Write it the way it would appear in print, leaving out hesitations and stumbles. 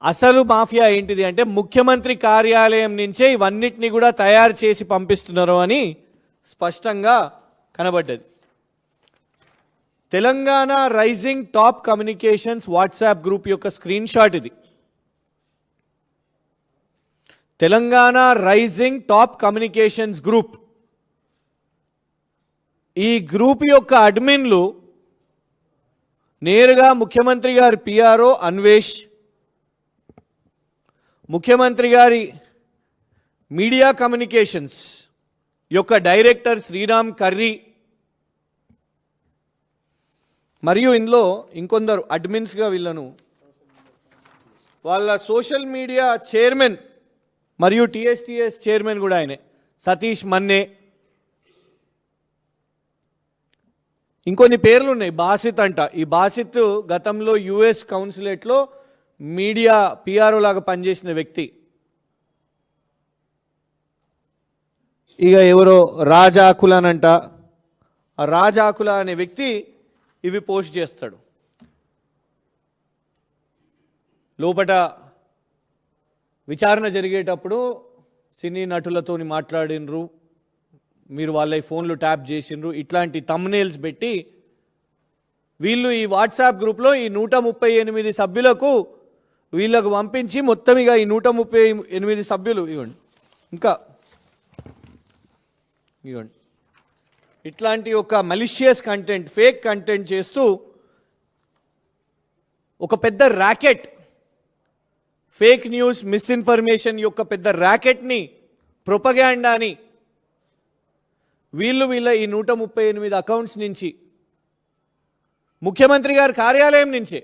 అసలు మాఫియా ఏంటిది అంటే ముఖ్యమంత్రి కార్యాలయం నుంచే ఇవన్నిటిని కూడా తయారు చేసి పంపిస్తున్నారు అని స్పష్టంగా కనబడ్డది. Telangana rising top communications WhatsApp group యొక్క స్క్రీన్ షాట్ ఇది. Telangana rising top communications group, ఈ గ్రూప్ యొక్క అడ్మిన్లు నేరుగా ముఖ్యమంత్రి గారి పిఆర్ఓ అన్వేష్, ముఖ్యమంత్రి గారి మీడియా కమ్యూనికేషన్స్ యొక్క డైరెక్టర్ శ్రీరామ్ కర్రీ మరియు ఇందులో ఇంకొందరు అడ్మిన్స్గా వీళ్ళను వాళ్ళ సోషల్ మీడియా చైర్మన్ మరియు టీఎస్టీఎస్ చైర్మన్ కూడా ఆయనే సతీష్ మన్నే. ఇంకొన్ని పేర్లు ఉన్నాయి. బాసిత్ అంట. ఈ బాసిత్ గతంలో యుఎస్ కౌన్సిలేట్లో మీడియా పిఆర్ఓ లాగా పనిచేసిన వ్యక్తి. ఇక ఎవరో రాజాకులనంట. ఆ రాజాకుల అనే వ్యక్తి ఇవి పోస్ట్ చేస్తాడు. లోపట విచారణ జరిగేటప్పుడు సినీ నటులతో మాట్లాడినరు, మీరు వాళ్ళ ఫోన్లు ట్యాప్ చేసినరు, ఇట్లాంటి థంబ్నెయిల్స్ పెట్టి వీళ్ళు ఈ వాట్సాప్ గ్రూప్లో ఈ 138 సభ్యులకు వీళ్ళకు పంపించి మొత్తం ఇక ఈ 138 సభ్యులు ఇవ్వండి ఇంకా ఇవ్వండి ఇట్లాంటి ఒక మలిషియస్ కంటెంట్, ఫేక్ కంటెంట్ చేస్తూ ఒక పెద్ద ర్యాకెట్, ఫేక్ న్యూస్, మిస్ఇన్ఫర్మేషన్ యొక్క పెద్ద ర్యాకెట్ని, ప్రొపగాండాని వీళ్ళ ఈ 138 అకౌంట్స్ నుంచి ముఖ్యమంత్రి గారి కార్యాలయం నుంచే